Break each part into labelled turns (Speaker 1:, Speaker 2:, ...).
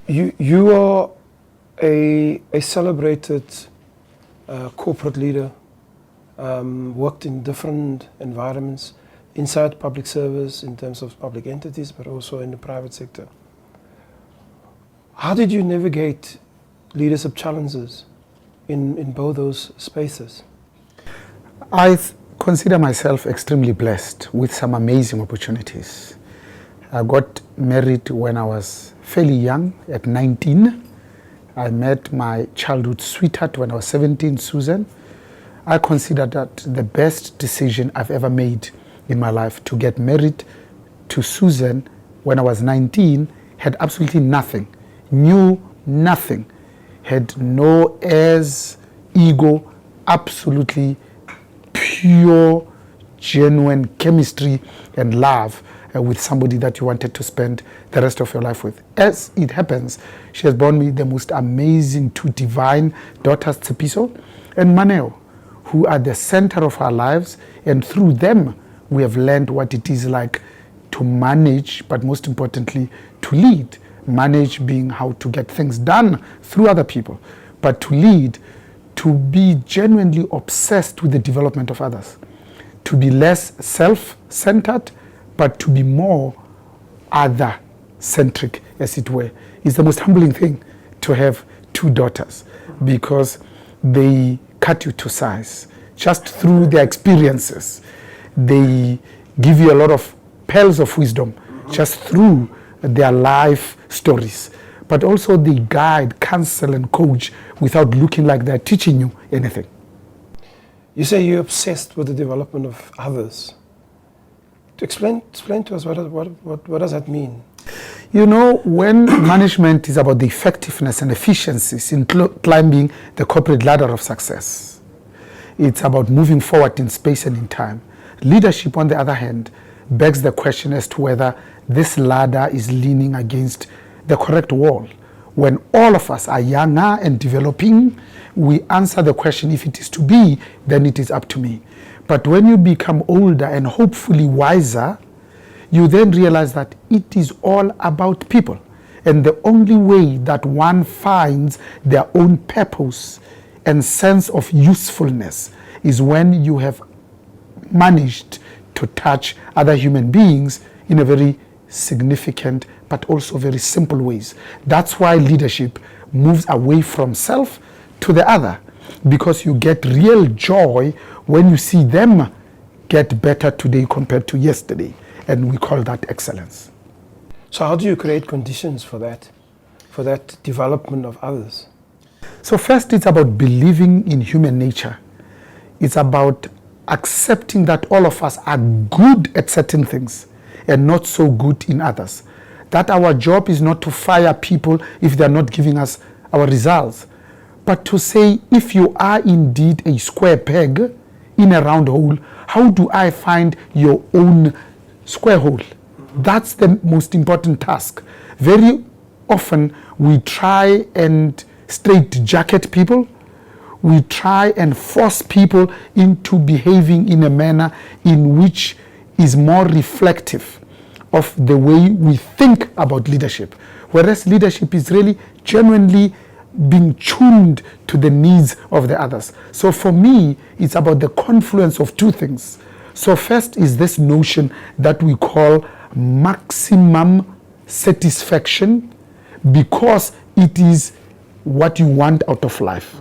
Speaker 1: You are a celebrated corporate leader, worked in different environments, inside public service in terms of public entities, but also in the private sector. How did you navigate leadership challenges in both those spaces?
Speaker 2: I consider myself extremely blessed with some amazing opportunities. I got married when I was fairly young, at 19. I met my childhood sweetheart when I was 17, Susan. I consider that the best decision I've ever made in my life, to get married to Susan when I was 19, had absolutely nothing, knew nothing, had no heirs, ego, absolutely pure, genuine chemistry and love with somebody that you wanted to spend the rest of your life with. As it happens, she has borne me the most amazing two divine daughters, Tsepiso and Maneo, who are the center of our lives, and through them we have learned what it is like to manage, but most importantly to lead. Manage being how to get things done through other people, but to lead, to be genuinely obsessed with the development of others, to be less self-centered, but to be more other-centric, as it were. It's the most humbling thing to have two daughters, because they cut you to size. Just through their experiences, they give you a lot of pearls of wisdom, just through their life stories. But also they guide, counsel, and coach without looking like they're teaching you anything.
Speaker 1: You say you're obsessed with the development of others. Explain to us, what does that mean?
Speaker 2: You know, when management is about the effectiveness and efficiencies in climbing the corporate ladder of success, it's about moving forward in space and in time. Leadership, on the other hand, begs the question as to whether this ladder is leaning against the correct wall. When all of us are younger and developing, we answer the question, if it is to be, then it is up to me. But when you become older and hopefully wiser, you then realize that it is all about people. And the only way that one finds their own purpose and sense of usefulness is when you have managed to touch other human beings in a very significant but also very simple ways. That's why leadership moves away from self to the other, because you get real joy when you see them get better today compared to yesterday, and we call that excellence.
Speaker 1: So how do you create conditions for that development of others?
Speaker 2: So first, it's about believing in human nature. It's about accepting that all of us are good at certain things and not so good in others. That our job is not to fire people if they're not giving us our results, but to say, if you are indeed a square peg in a round hole, how do I find your own square hole? That's the most important task. Very often we try and straitjacket people. We try and force people into behaving in a manner in which is more reflective of the way we think about leadership. Whereas leadership is really genuinely being tuned to the needs of the others. So for me, it's about the confluence of two things. So first is this notion that we call maximum satisfaction, because it is what you want out of life.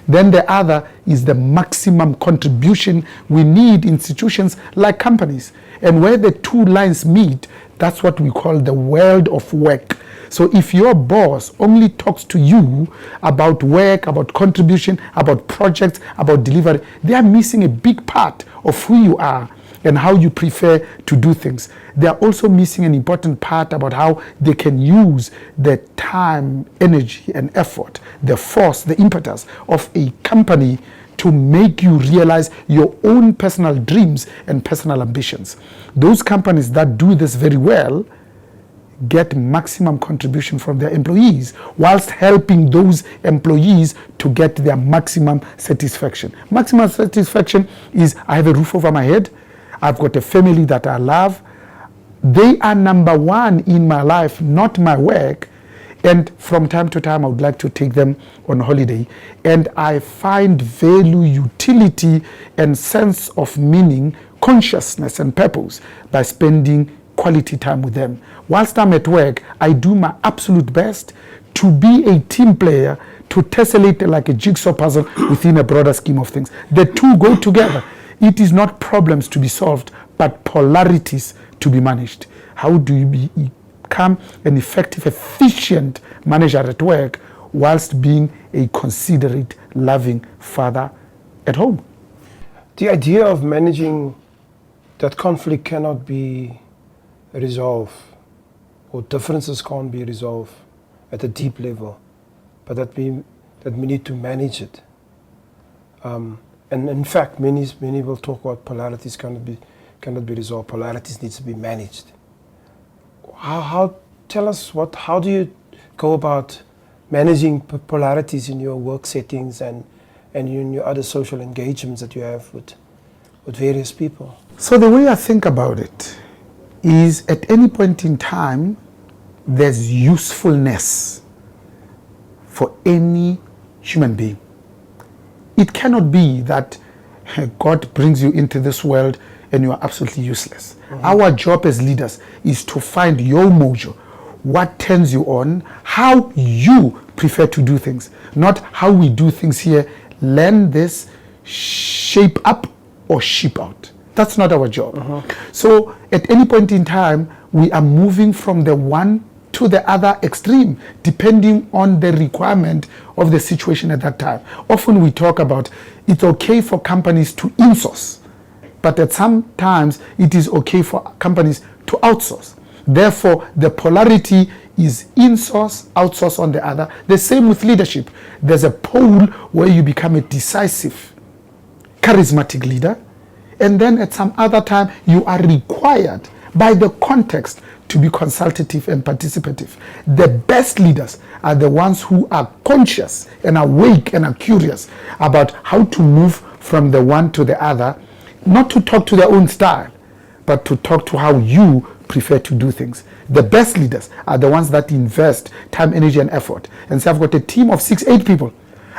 Speaker 2: Then the other is the maximum contribution we need in institutions like companies. And where the two lines meet, that's what we call the world of work. So if your boss only talks to you about work, about contribution, about projects, about delivery, they are missing a big part of who you are and how you prefer to do things. They are also missing an important part about how they can use the time, energy, and effort, the force, the impetus of a company to make you realize your own personal dreams and personal ambitions. Those companies that do this very well get maximum contribution from their employees, whilst helping those employees to get their maximum satisfaction. Maximum satisfaction is, I have a roof over my head, I've got a family that I love, they are number one in my life, not my work, And from time to time, I would like to take them on holiday. And I find value, utility, and sense of meaning, consciousness, and purpose by spending quality time with them. Whilst I'm at work, I do my absolute best to be a team player, to tessellate like a jigsaw puzzle within a broader scheme of things. The two go together. It is not problems to be solved, but polarities to be managed. How do you become an effective, efficient manager at work whilst being a considerate, loving father at home?
Speaker 1: The idea of managing that conflict cannot be resolved, or differences can't be resolved at a deep level, but that we need to manage it. And in fact, many will talk about polarities cannot be resolved. Polarities needs to be managed. Tell us how do you go about managing polarities in your work settings and in your other social engagements that you have with various people?
Speaker 2: So the way I think about it is, at any point in time, there's usefulness for any human being. It cannot be that God brings you into this world and you are absolutely useless. Mm-hmm. Our job as leaders is to find your mojo, what turns you on, how you prefer to do things, not how we do things here. Learn this, shape up or sheep out. That's not our job. Mm-hmm. So at any point in time, we are moving from the one to the other extreme, depending on the requirement of the situation at that time. Often we talk about it's okay for companies to insource, but at some times it is okay for companies to outsource. Therefore, the polarity is insource, outsource on the other. The same with leadership. There's a pole where you become a decisive, charismatic leader, and then at some other time you are required by the context to be consultative and participative. The best leaders are the ones who are conscious and awake and are curious about how to move from the one to the other, not to talk to their own style, but to talk to how you prefer to do things. The best leaders are the ones that invest time, energy, and effort. And so I've got a team of 6-8 people.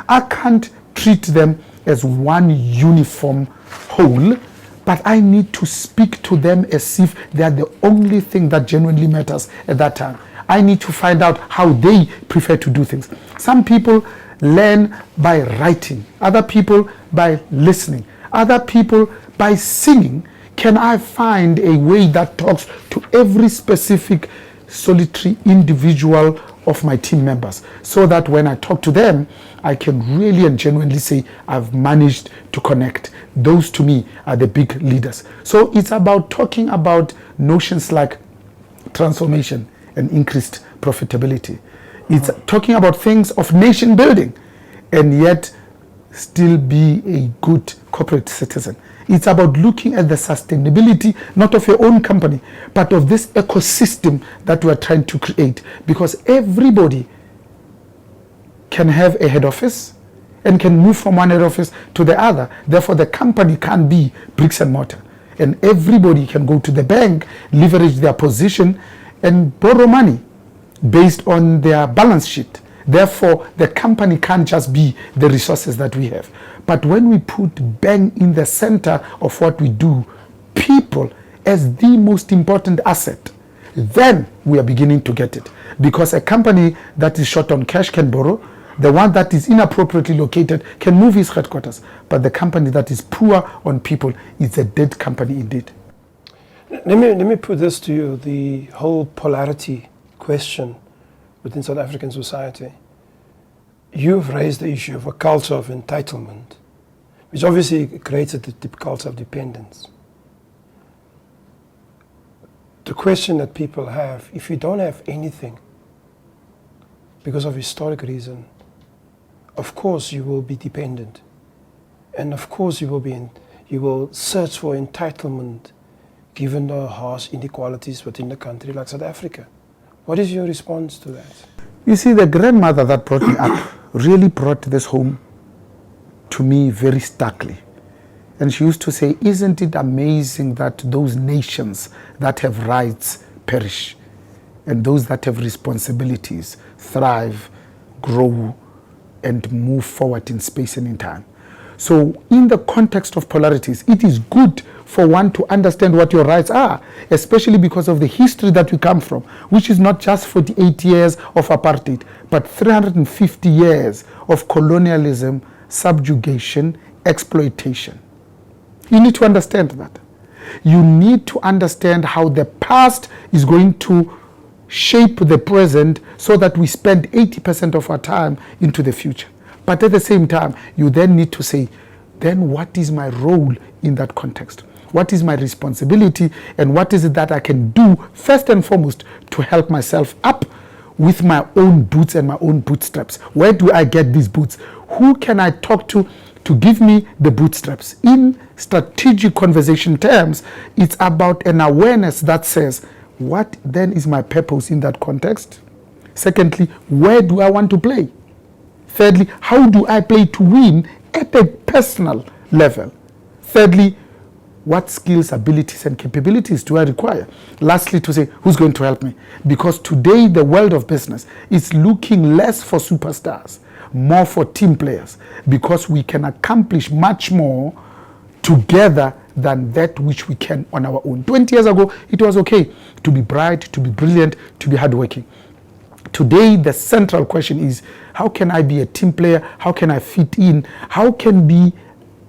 Speaker 2: I can't treat them as one uniform whole, but I need to speak to them as if they are the only thing that genuinely matters at that time. I need to find out how they prefer to do things. Some people learn by writing, other people by listening, other people by singing. Can I find a way that talks to every specific solitary individual of my team members, so that when I talk to them, I can really and genuinely say I've managed to connect. Those to me are the big leaders. So it's about talking about notions like transformation and increased profitability. It's talking about things of nation building and yet still be a good corporate citizen. It's about looking at the sustainability, not of your own company, but of this ecosystem that we are trying to create. Because everybody can have a head office and can move from one head office to the other. Therefore, the company can be bricks and mortar. And everybody can go to the bank, leverage their position, and borrow money based on their balance sheet. Therefore, the company can't just be the resources that we have. But when we put bank in the center of what we do, people as the most important asset, then we are beginning to get it. Because a company that is short on cash can borrow. The one that is inappropriately located can move his headquarters. But the company that is poor on people is a dead company indeed.
Speaker 1: Let me put this to you, the whole polarity question within South African society. You've raised the issue of a culture of entitlement, which obviously creates a deep culture of dependence. The question that people have, if you don't have anything, because of historic reason, of course you will be dependent. And of course you will search for entitlement given the harsh inequalities within the country like South Africa. What is your response to that?
Speaker 2: You see, the grandmother that brought me up really brought this home to me very starkly. And she used to say, isn't it amazing that those nations that have rights perish? and those that have responsibilities thrive, grow, and move forward in space and in time. So in the context of polarities, it is good for one to understand what your rights are, especially because of the history that we come from, which is not just 48 years of apartheid, but 350 years of colonialism, subjugation, exploitation. You need to understand that. You need to understand how the past is going to shape the present so that we spend 80% of our time into the future. But at the same time, you then need to say, then what is my role in that context? What is my responsibility, and what is it that I can do first and foremost to help myself up with my own boots and my own bootstraps? Where do I get these boots? Who can I talk to give me the bootstraps? In strategic conversation terms, it's about an awareness that says, what then is my purpose in that context? Secondly, where do I want to play? Thirdly, how do I play to win at a personal level? Thirdly, what skills, abilities, and capabilities do I require? Lastly, to say, who's going to help me? Because today, the world of business is looking less for superstars, more for team players, because we can accomplish much more together than that which we can on our own. 20 years ago, it was okay to be bright, to be brilliant, to be hardworking. Today, the central question is, how can I be a team player? How can I fit in? How can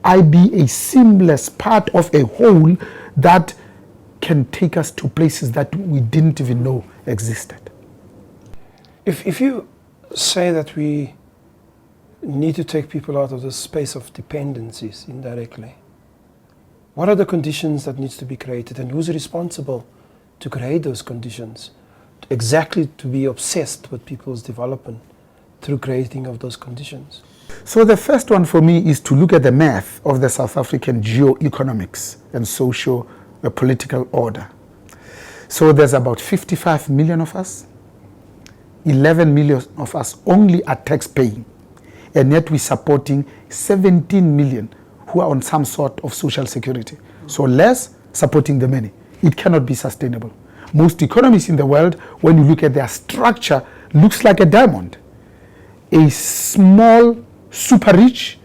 Speaker 2: I be a seamless part of a whole that can take us to places that we didn't even know existed?
Speaker 1: If you say that we need to take people out of the space of dependencies indirectly, what are the conditions that needs to be created, and who's responsible to create those conditions? Exactly to be obsessed with people's development through creating of those conditions.
Speaker 2: So the first one for me is to look at the math of the South African geo-economics and socio-political order. So there's about 55 million of us. 11 million of us only are tax paying, and yet we're supporting 17 million who are on some sort of social security. So less supporting the many. It cannot be sustainable. Most economies in the world, when you look at their structure, looks like a diamond. A small super rich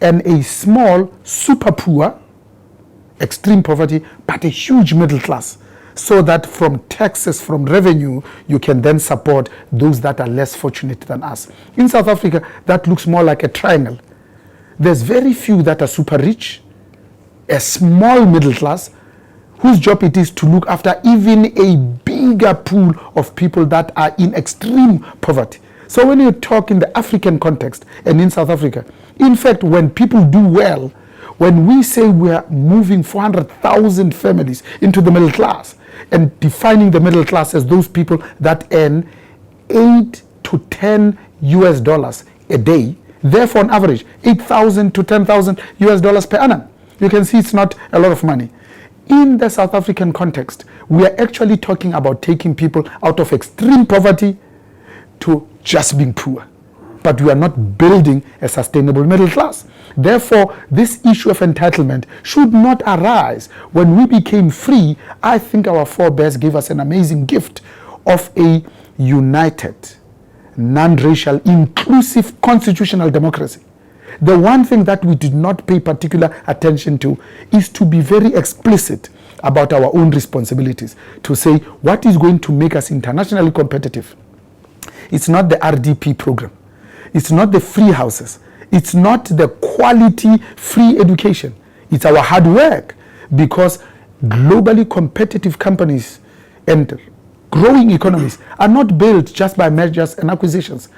Speaker 2: and a small super poor, extreme poverty, but a huge middle class. So that from taxes, from revenue, you can then support those that are less fortunate than us. In South Africa, that looks more like a triangle. There's very few that are super rich, a small middle class, whose job it is to look after even a bigger pool of people that are in extreme poverty. So when you talk in the African context and in South Africa, in fact, when people do well, when we say we are moving 400,000 families into the middle class and defining the middle class as those people that earn 8 to 10 US dollars a day, therefore on average 8,000 to 10,000 US dollars per annum. You can see it's not a lot of money. In the South African context, we are actually talking about taking people out of extreme poverty to just being poor. But we are not building a sustainable middle class. Therefore, this issue of entitlement should not arise. When we became free, I think our forebears gave us an amazing gift of a united, non-racial, inclusive constitutional democracy. The one thing that we did not pay particular attention to is to be very explicit about our own responsibilities, to say what is going to make us internationally competitive. It's not the RDP program. It's not the free houses. It's not the quality free education. It's our hard work, because globally competitive companies and growing economies are not built just by mergers and acquisitions.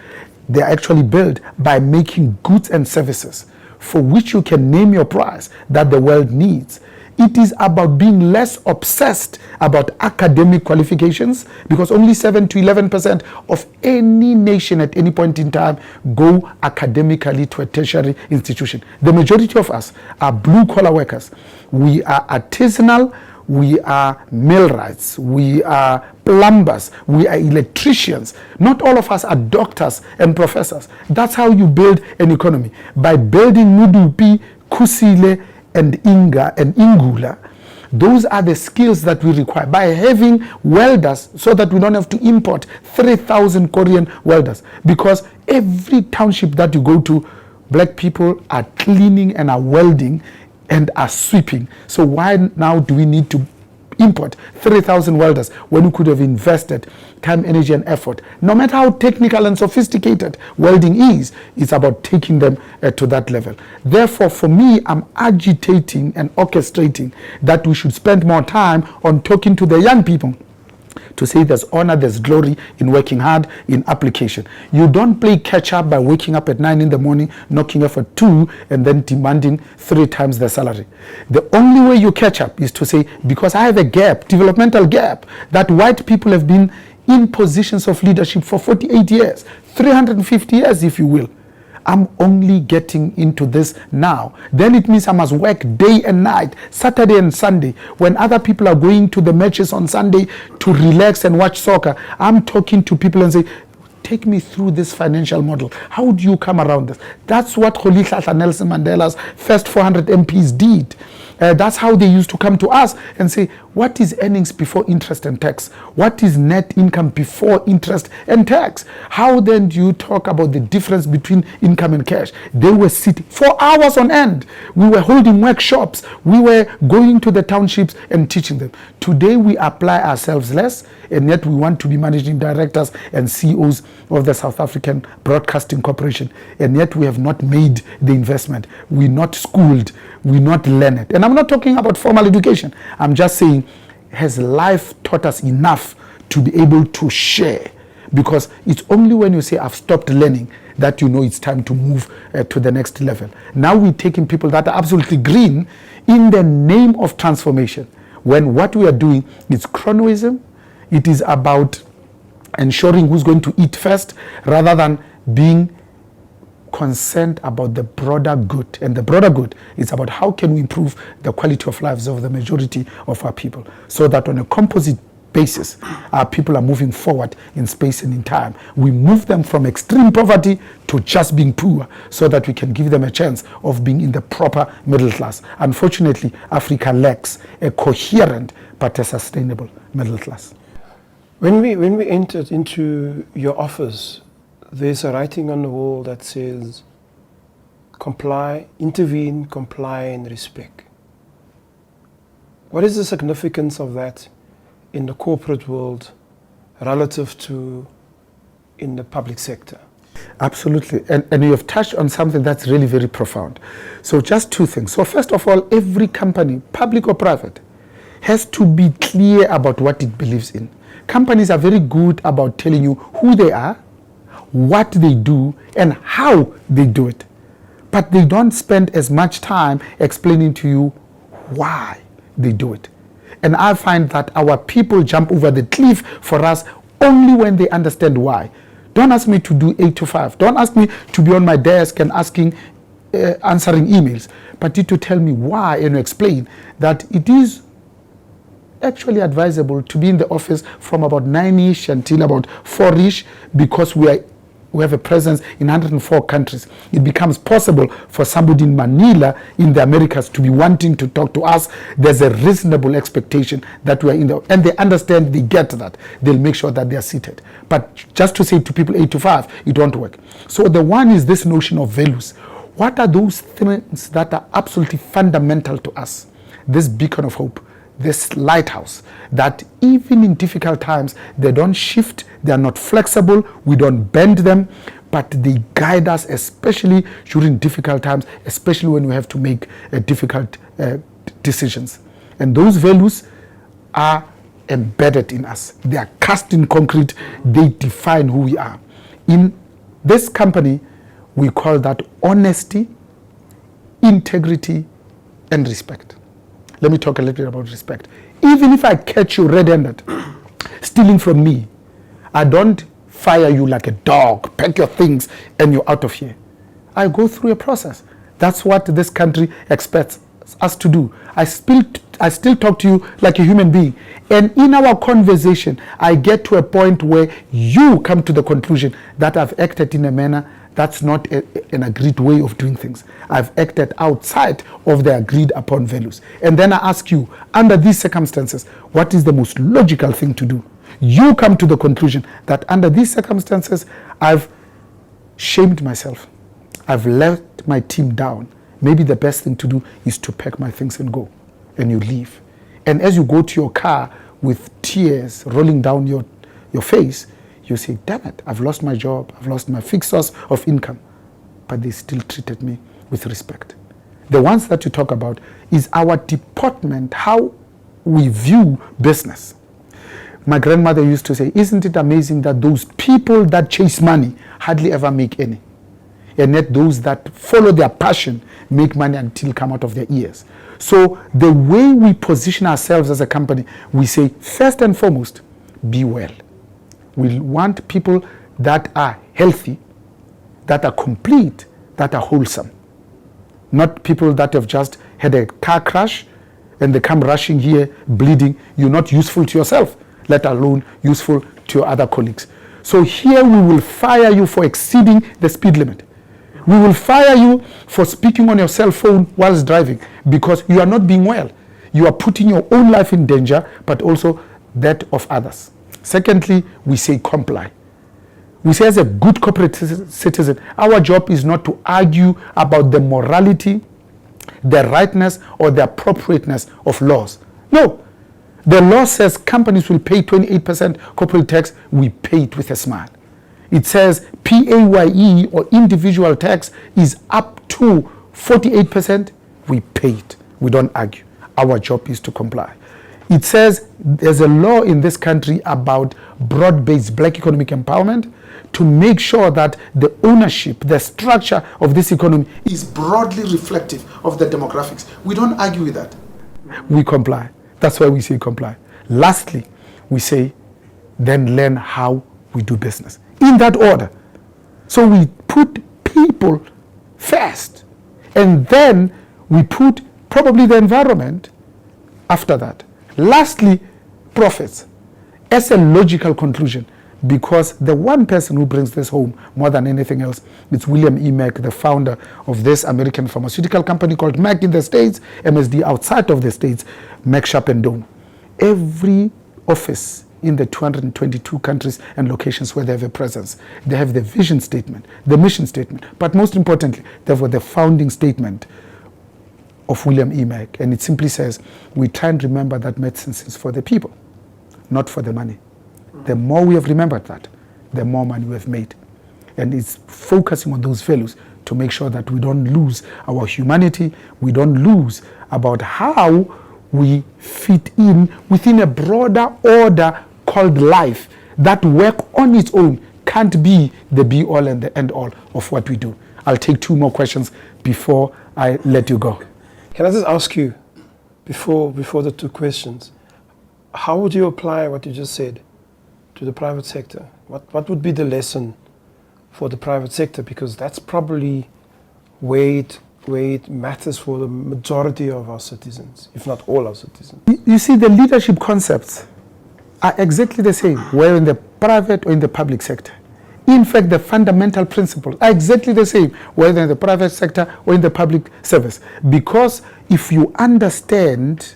Speaker 2: They are actually built by making goods and services for which you can name your price that the world needs. It is about being less obsessed about academic qualifications, because only 7 to 11% of any nation at any point in time go academically to a tertiary institution. The majority of us are blue-collar workers. We are artisanal, we are millwrights, we are plumbers, we are electricians. Not all of us are doctors and professors. That's how you build an economy. By building Mudupi, Kusile, and Inga and Ingula, Those are the skills that we require. By having welders, so that we don't have to import 3,000 Korean welders. Because every township that you go to, black people are cleaning and are welding and are sweeping. So why now do we need to import 3,000 welders when we could have invested time, energy, and effort? No matter how technical and sophisticated welding is, it's about taking them to that level. Therefore, for me, I'm agitating and orchestrating that we should spend more time on talking to the young people to say there's honor, there's glory in working hard, in application. You don't play catch up by waking up at 9 in the morning, knocking off at 2, and then demanding 3 times the salary. The only way you catch up is to say, because I have a gap, developmental gap, that white people have been in positions of leadership for 48 years, 350 years if you will. I'm only getting into this now. Then it means I must work day and night, Saturday and Sunday. When other people are going to the matches on Sunday to relax and watch soccer, I'm talking to people and say, take me through this financial model. How do you come around this? That's what Rolihlahla Nelson Mandela's first 400 MPs did. That's how they used to come to us and say, what is earnings before interest and tax? What is net income before interest and tax? How then do you talk about the difference between income and cash? They were sitting for hours on end. We were holding workshops. We were going to the townships and teaching them. Today we apply ourselves less, and yet we want to be managing directors and CEOs of the South African Broadcasting Corporation, and yet we have not made the investment. We're not schooled. We're not learned. And I'm not talking about formal education. I'm just saying, has life taught us enough to be able to share? Because it's only when you say, I've stopped learning, that you know it's time to move to the next level. Now we're taking people that are absolutely green in the name of transformation, when what we are doing is chronoism. It is about ensuring who's going to eat first, rather than being concerned about the broader good. And the broader good is about how can we improve the quality of lives of the majority of our people, so that on a composite basis our people are moving forward in space and in time. We move them from extreme poverty to just being poor, so that we can give them a chance of being in the proper middle class. Unfortunately, Africa lacks a coherent but a sustainable middle class.
Speaker 1: When we entered into your office, there's a writing on the wall that says, comply, intervene, comply, and respect. What is the significance of that in the corporate world relative to in the public sector?
Speaker 2: Absolutely. And you have touched on something that's really very profound. So just 2 things. So first of all, every company, public or private, has to be clear about what it believes in. Companies are very good about telling you who they are, what they do, and how they do it. But they don't spend as much time explaining to you why they do it. And I find that our people jump over the cliff for us only when they understand why. Don't ask me to do 8 to 5. Don't ask me to be on my desk and answering emails. But need to tell me why and explain that it is actually advisable to be in the office from about 9-ish until about 4-ish, because we have a presence in 104 countries. It becomes possible for somebody in Manila in the Americas to be wanting to talk to us. There's a reasonable expectation that we are in the, and they understand, they get that. They'll make sure that they are seated. But just to say to people 8 to 5, it won't work. So the one is this notion of values. What are those things that are absolutely fundamental to us? This beacon of hope, this lighthouse, that even in difficult times, they don't shift, they are not flexible, we don't bend them, but they guide us, especially during difficult times, especially when we have to make difficult decisions. And those values are embedded in us. They are cast in concrete, they define who we are. In this company, we call that honesty, integrity, and respect. Let me talk a little bit about respect. Even if I catch you red-handed stealing from me, I don't fire you like a dog, pack your things, and you're out of here. I go through a process. That's what this country expects us to do. I still talk to you like a human being. And in our conversation, I get to a point where you come to the conclusion that I've acted in a manner That's not an agreed way of doing things. I've acted outside of the agreed upon values. And then I ask you, under these circumstances, what is the most logical thing to do? You come to the conclusion that under these circumstances, I've shamed myself. I've let my team down. Maybe the best thing to do is to pack my things and go. And you leave. And as you go to your car with tears rolling down your face, you say, damn it, I've lost my job, I've lost my fixed source of income. But they still treated me with respect. The ones that you talk about is our deportment, how we view business. My grandmother used to say, isn't it amazing that those people that chase money hardly ever make any? And yet those that follow their passion make money until come out of their ears. So the way we position ourselves as a company, we say, first and foremost, be well. We want people that are healthy, that are complete, that are wholesome. Not people that have just had a car crash and they come rushing here, bleeding. You're not useful to yourself, let alone useful to your other colleagues. So here we will fire you for exceeding the speed limit. We will fire you for speaking on your cell phone whilst driving because you are not being well. You are putting your own life in danger, but also that of others. Secondly, we say comply. We say as a good corporate citizen, our job is not to argue about the morality, the rightness, or the appropriateness of laws. No. The law says companies will pay 28% corporate tax. We pay it with a smile. It says PAYE or individual tax is up to 48%. We pay it. We don't argue. Our job is to comply. It says there's a law in this country about broad-based black economic empowerment to make sure that the ownership, the structure of this economy is broadly reflective of the demographics. We don't argue with that. We comply. That's why we say comply. Lastly, we say then learn how we do business. In that order. So we put people first. And then we put probably the environment after that. Lastly, profits as a logical conclusion, because the one person who brings this home more than anything else is William E. Mack, the founder of this American pharmaceutical company called Mack in the States, MSD outside of the States, Mack Sharp and Dome. Every office in the 222 countries and locations where they have a presence, they have the vision statement, the mission statement, but most importantly, they have the founding statement of William E. Mack, and it simply says, we try and remember that medicine is for the people, not for the money. The more we have remembered that, the more money we have made. And it's focusing on those values to make sure that we don't lose our humanity, we don't lose about how we fit in within a broader order called life. That work on its own can't be the be-all and the end-all of what we do. I'll take two more questions before I let you go.
Speaker 1: Can I just ask you, before the two questions, how would you apply what you just said to the private sector? What would be the lesson for the private sector? Because that's probably where it matters for the majority of our citizens, if not all our citizens.
Speaker 2: You see, the leadership concepts are exactly the same, whether in the private or in the public sector. In fact, the fundamental principles are exactly the same, whether in the private sector or in the public service. Because if you understand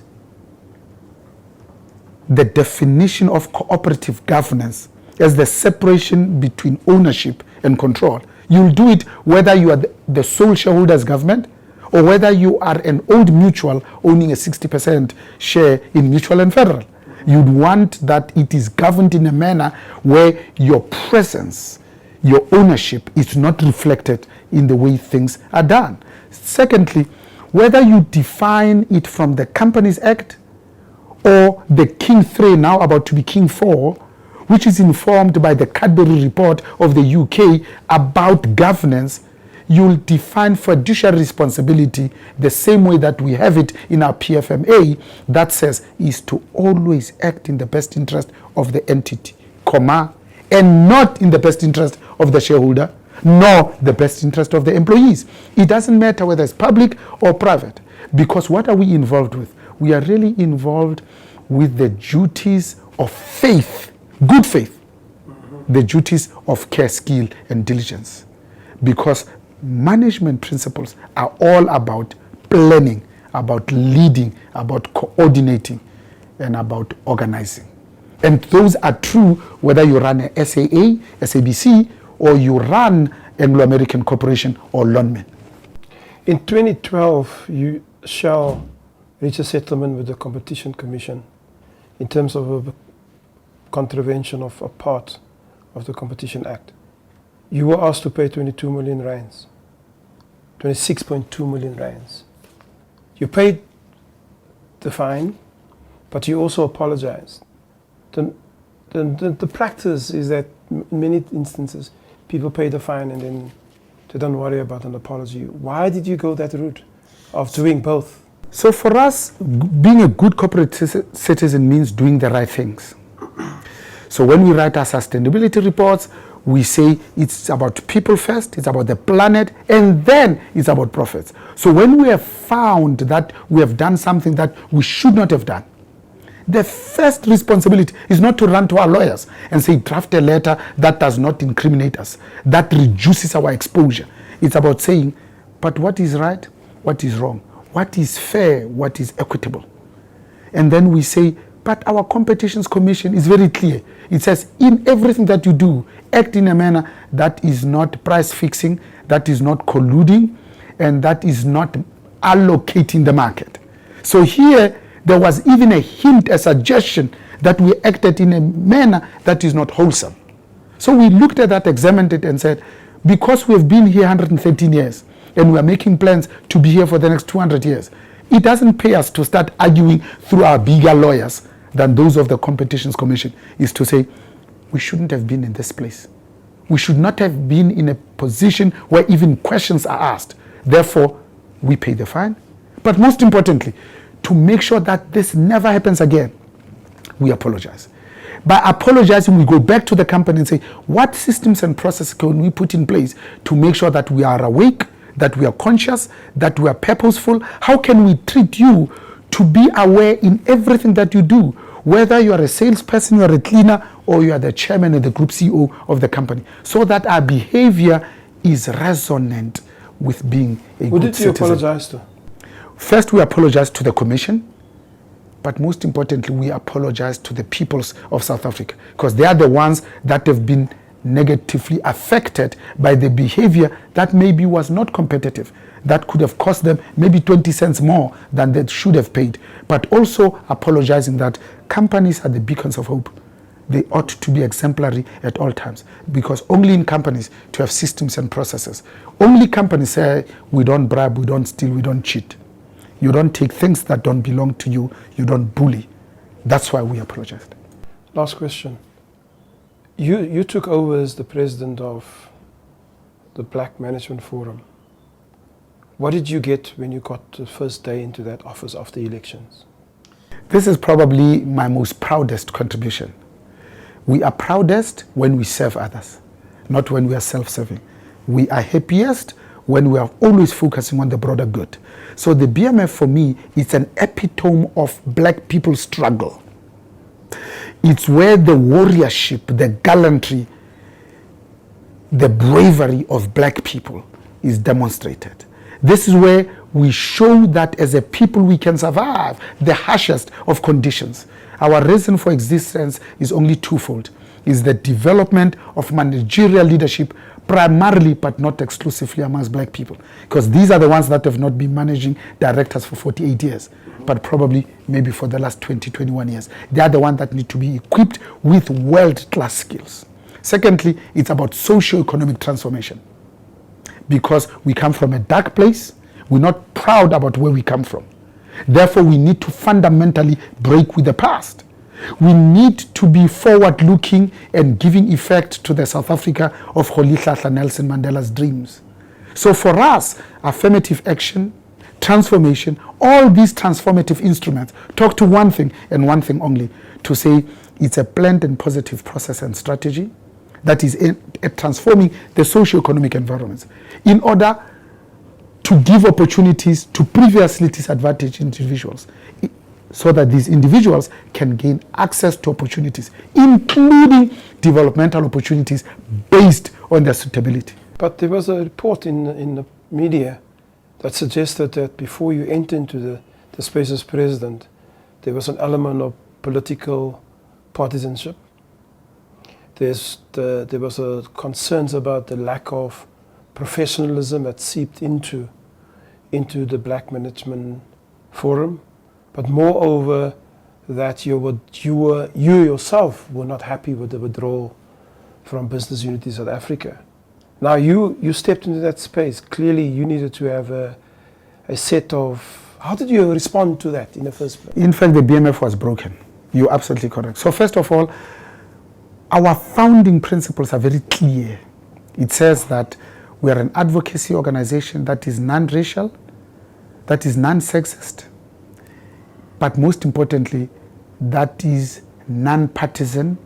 Speaker 2: the definition of cooperative governance as the separation between ownership and control, you'll do it whether you are the sole shareholders government or whether you are an old mutual owning a 60% share in mutual and federal. You'd want that it is governed in a manner where your presence, your ownership is not reflected in the way things are done. Secondly, whether you define it from the Companies Act or the King 3, now about to be King 4, which is informed by the Cadbury report of the UK about governance, you'll define fiduciary responsibility the same way that we have it in our PFMA that says is to always act in the best interest of the entity, and not in the best interest of the shareholder, nor the best interest of the employees. It doesn't matter whether it's public or private, because what are we involved with? We are really involved with the duties of faith, good faith, the duties of care, skill, and diligence. because management principles are all about planning, about leading, about coordinating, and about organizing. And those are true whether you run a SAA, SABC, or you run Anglo-American Corporation or Lonmin.
Speaker 1: In 2012, Shell reached a settlement with the Competition Commission in terms of a contravention of a part of the Competition Act. You were asked to pay 22 million rands, 26.2 million rands. You paid the fine, but you also apologized. The practice is that in many instances, people pay the fine and then they don't worry about an apology. Why did you go that route of doing both?
Speaker 2: So for us, being a good corporate citizen means doing the right things. So when we write our sustainability reports, we say it's about people first, it's about the planet, and then it's about profits. So when we have found that we have done something that we should not have done, the first responsibility is not to run to our lawyers and say, draft a letter that does not incriminate us, that reduces our exposure. It's about saying, but what is right, what is wrong, what is fair, what is equitable. And then we say, but our Competitions Commission is very clear. It says, in everything that you do, act in a manner that is not price fixing, that is not colluding, and that is not allocating the market. So here, there was even a hint, a suggestion that we acted in a manner that is not wholesome. So we looked at that, examined it, and said, because we have been here 113 years, and we are making plans to be here for the next 200 years, it doesn't pay us to start arguing through our bigger lawyers than those of the Competitions Commission, is to say, we shouldn't have been in this place. We should not have been in a position where even questions are asked. Therefore, we pay the fine. But most importantly, to make sure that this never happens again, we apologize. By apologizing, we go back to the company and say, what systems and processes can we put in place to make sure that we are awake, that we are conscious, that we are purposeful? How can we treat you to be aware in everything that you do, whether you are a salesperson, you are a cleaner, or you are the chairman and the group CEO of the company, so that our behavior is resonant with being a
Speaker 1: Who
Speaker 2: good citizen.
Speaker 1: did you apologize to?
Speaker 2: First, we apologize to the Commission, but most importantly, we apologize to the peoples of South Africa, because they are the ones that have been negatively affected by the behavior that maybe was not competitive, that could have cost them maybe 20 cents more than they should have paid. But also apologizing that companies are the beacons of hope. They ought to be exemplary at all times, because only in companies to have systems and processes. Only companies say, we don't bribe, we don't steal, we don't cheat. You don't take things that don't belong to you. You don't bully. That's why we apologized.
Speaker 1: Last question. You took over as the president of the Black Management Forum. What did you get when you got the first day into that office after the elections?
Speaker 2: This is probably my most proudest contribution. We are proudest when we serve others, not when we are self-serving. We are happiest when we are always focusing on the broader good. So the BMF for me is an epitome of black people's struggle. It's where the warriorship, the gallantry, the bravery of black people is demonstrated. This is where we show that as a people we can survive the harshest of conditions. Our reason for existence is only twofold. Is the development of managerial leadership primarily but not exclusively amongst black people. Because these are the ones that have not been managing directors for 48 years, but probably maybe for the last 20, 21 years. They are the ones that need to be equipped with world-class skills. Secondly, it's about socio-economic transformation. Because we come from a dark place, we're not proud about where we come from. Therefore, we need to fundamentally break with the past. We need to be forward-looking and giving effect to the South Africa of Rolihlahla Nelson Mandela's dreams. So for us, affirmative action, transformation, all these transformative instruments talk to one thing and one thing only, to say it's a planned and positive process and strategy that is transforming the socio-economic environments in order to give opportunities to previously disadvantaged individuals, so that these individuals can gain access to opportunities, including developmental opportunities based on their suitability.
Speaker 1: But there was a report in the media that suggested that before you enter into the space as president, there was an element of political partisanship. There was concerns about the lack of professionalism that seeped into the Black Management Forum, but moreover that you yourself were not happy with the withdrawal from Business Unity South Africa. Now you stepped into that space. Clearly you needed to have a set of, how did you respond to that in the first place?
Speaker 2: In fact, the BMF was broken. You're absolutely correct. So first of all, our founding principles are very clear. It says that we are an advocacy organization that is non-racial, that is non-sexist, but most importantly, that is non-partisan,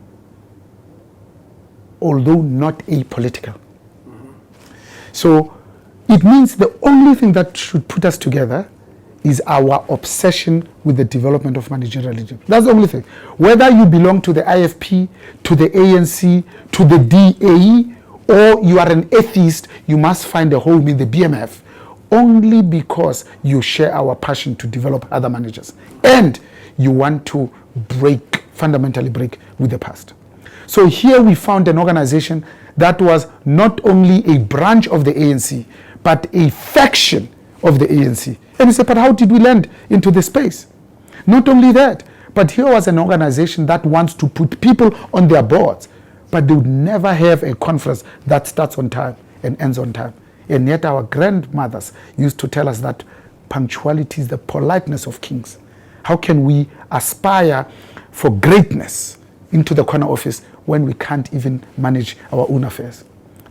Speaker 2: although not apolitical. So it means the only thing that should put us together is our obsession with the development of managerial leadership. That's the only thing. Whether you belong to the IFP, to the ANC, to the DA, or you are an atheist, you must find a home in the BMF only because you share our passion to develop other managers. And you want to fundamentally break with the past. So here we found an organization that was not only a branch of the ANC, but a faction of the ANC. And he said, but how did we land into this space? Not only that, but here was an organization that wants to put people on their boards, but they would never have a conference that starts on time and ends on time. And yet our grandmothers used to tell us that punctuality is the politeness of kings. How can we aspire for greatness into the corner office when we can't even manage our own affairs?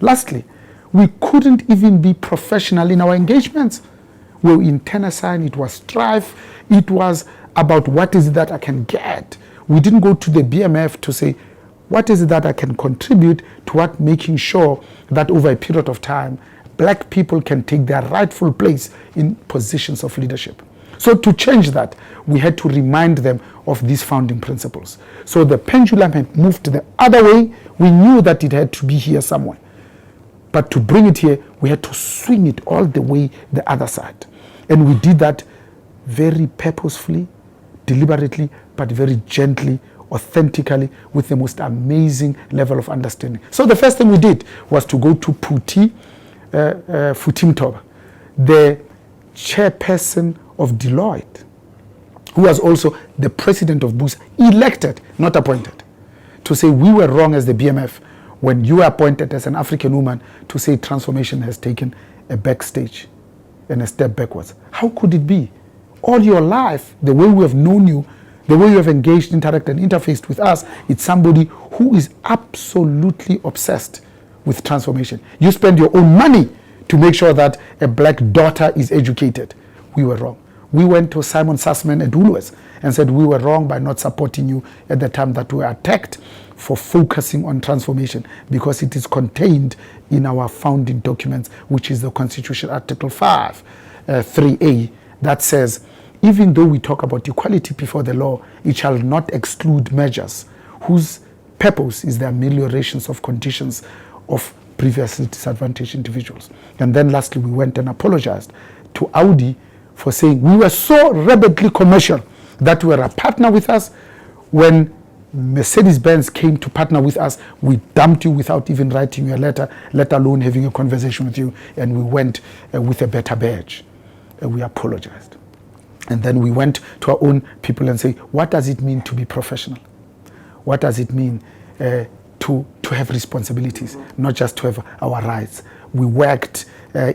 Speaker 2: Lastly, we couldn't even be professional in our engagements. We were internecine, it was strife, it was about what is it that I can get. We didn't go to the BMF to say, what is it that I can contribute to what making sure that over a period of time, Black people can take their rightful place in positions of leadership. So to change that, we had to remind them of these founding principles. So the pendulum had moved the other way. We knew that it had to be here somewhere. But to bring it here, we had to swing it all the way the other side. And we did that very purposefully, deliberately, but very gently, authentically, with the most amazing level of understanding. So the first thing we did was to go to Futi Mtoba, the chairperson of Deloitte, who was also the president of BUSA, elected, not appointed, to say we were wrong as the BMF when you were appointed as an African woman to say transformation has taken a backstage and a step backwards. How could it be? All your life, the way we have known you, the way you have engaged, interacted, and interfaced with us, it's somebody who is absolutely obsessed with transformation. You spend your own money to make sure that a Black daughter is educated. We were wrong. We went to Simon Sussman at Woolworths and said we were wrong by not supporting you at the time that we were attacked for focusing on transformation, because it is contained in our founding documents, which is the Constitution Article 5, 3A, that says, even though we talk about equality before the law, it shall not exclude measures whose purpose is the amelioration of conditions of previously disadvantaged individuals. And then lastly, we went and apologized to Audi for saying we were so rabidly commercial that we were a partner with us. When Mercedes-Benz came to partner with us, we dumped you without even writing you a letter, let alone having a conversation with you, and we went with a better badge. We apologized. And then we went to our own people and say, what does it mean to be professional? What does it mean to have responsibilities, not just to have our rights? We worked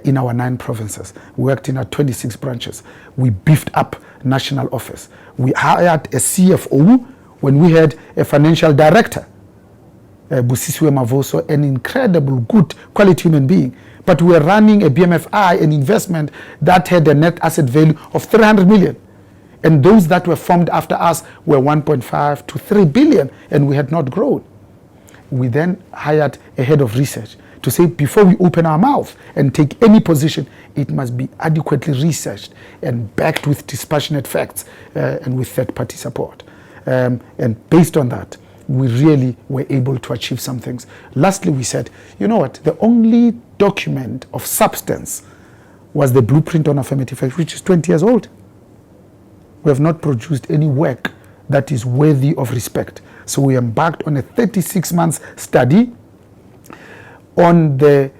Speaker 2: in our 9 provinces. We worked in our 26 branches. We beefed up national office. We hired a CFO when we had a financial director, Busisiwe Mavoso, an incredible, good, quality human being. But we were running a BMFI, an investment that had a net asset value of 300 million. And those that were formed after us were 1.5 to 3 billion, and we had not grown. We then hired a head of research to say, before we open our mouth and take any position, it must be adequately researched and backed with dispassionate facts and with third-party support. And based on that, we really were able to achieve some things. Lastly, we said, you know what, the only document of substance was the blueprint on affirmative action, which is 20 years old. We have not produced any work that is worthy of respect. So we embarked on a 36-month study on the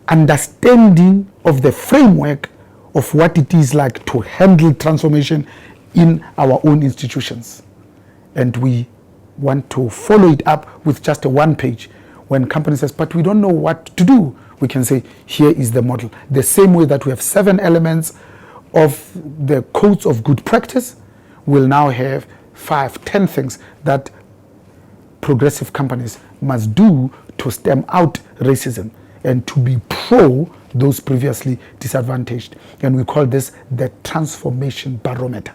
Speaker 2: understanding of the framework of what it is like to handle transformation in our own institutions. And we want to follow it up with just a one page. When company says, but we don't know what to do, we can say, here is the model. The same way that we have 7 elements of the codes of good practice, we'll now have 5, 10 things that progressive companies must do to stem out racism and to be pro those previously disadvantaged. And we call this the transformation barometer,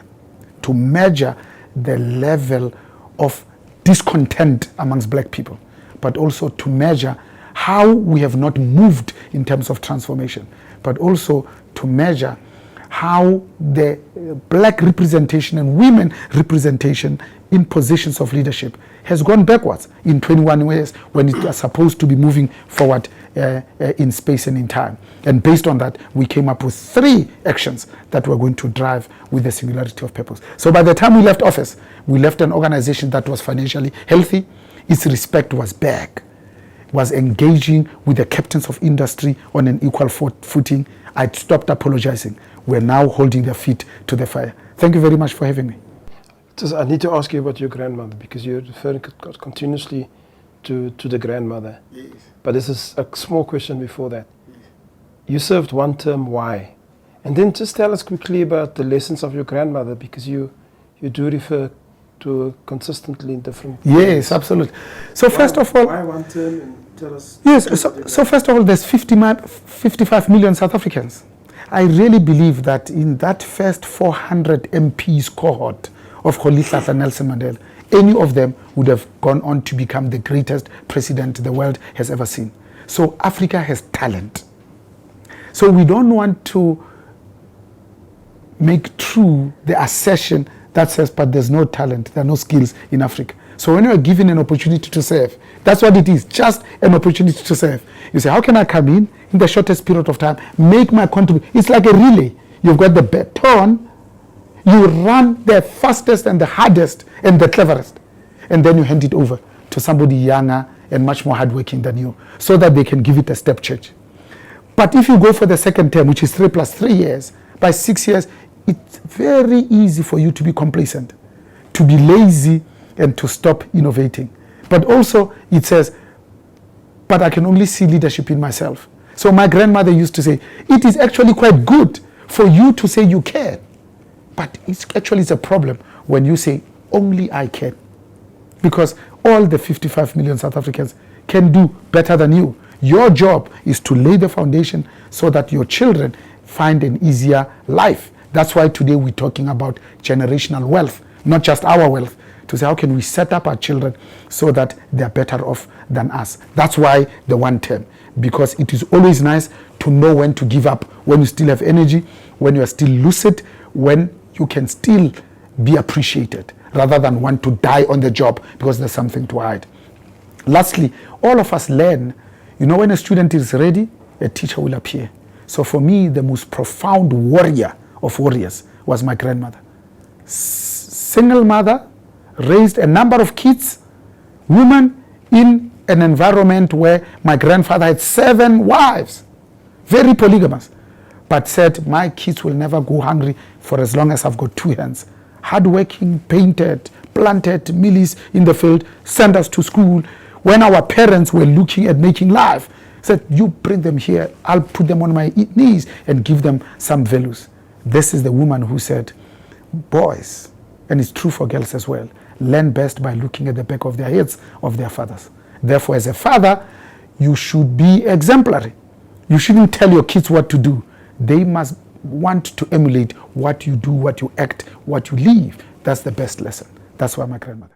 Speaker 2: to measure the level of discontent amongst black people, but also to measure how we have not moved in terms of transformation, but also to measure how the black representation and women representation in positions of leadership has gone backwards in 21 ways when it was supposed to be moving forward in space and in time. And based on that, we came up with 3 actions that we're going to drive with the singularity of purpose. So by the time we left office, we left an organization that was financially healthy, its respect was back, was engaging with the captains of industry on an equal footing. I stopped apologizing. We're now holding their feet to the fire. Thank you very much for having me.
Speaker 1: I need to ask you about your grandmother, because you're referring continuously to the grandmother.
Speaker 2: Yes.
Speaker 1: But this is a small question before that. Yes. You served 1 term, why? And then just tell us quickly about the lessons of your grandmother, because you do refer to her consistently in different
Speaker 2: Yes, absolutely. So first of all,
Speaker 1: why 1 term, and tell us.
Speaker 2: Yes, so first of all, there's 55 million South Africans. I really believe that in that first 400 MPs cohort of Rolihlahla Nelson Mandela, any of them would have gone on to become the greatest president the world has ever seen. So Africa has talent. So we don't want to make true the assertion that says, but there's no talent, there are no skills in Africa. So when you are given an opportunity to serve, that's what it is, just an opportunity to serve. You say, how can I come in the shortest period of time, make my contribution? It's like a relay. You've got the baton, you run the fastest and the hardest and the cleverest, and then you hand it over to somebody younger and much more hardworking than you, so that they can give it a step change. But if you go for the second term, which is 3 plus 3 years, by 6 years, it's very easy for you to be complacent, to be lazy, and to stop innovating. But also it says, but I can only see leadership in myself. So my grandmother used to say, it is actually quite good for you to say you can, but it's actually a problem when you say only I can, because all the 55 million South Africans can do better than you. Your job is to lay the foundation so that your children find an easier life. That's why today we're talking about generational wealth, not just our wealth, to say how can we set up our children so that they're better off than us. That's why the 1 term, because it is always nice to know when to give up, when you still have energy, when you are still lucid, when you can still be appreciated, rather than want to die on the job because there's something to hide. Lastly, all of us learn, when a student is ready, a teacher will appear. So for me, the most profound warrior of warriors was my grandmother. Single mother, raised a number of kids, woman in an environment where my grandfather had 7 wives, very polygamous, but said, my kids will never go hungry for as long as I've got 2 hands. Hardworking, painted, planted millies in the field, sent us to school. When our parents were looking at making life, said, you bring them here, I'll put them on my knees and give them some values. This is the woman who said, boys, and it's true for girls as well, learn best by looking at the back of their heads of their fathers. Therefore, as a father, you should be exemplary. You shouldn't tell your kids what to do. They must want to emulate what you do, what you act, what you live. That's the best lesson. That's why my grandmother.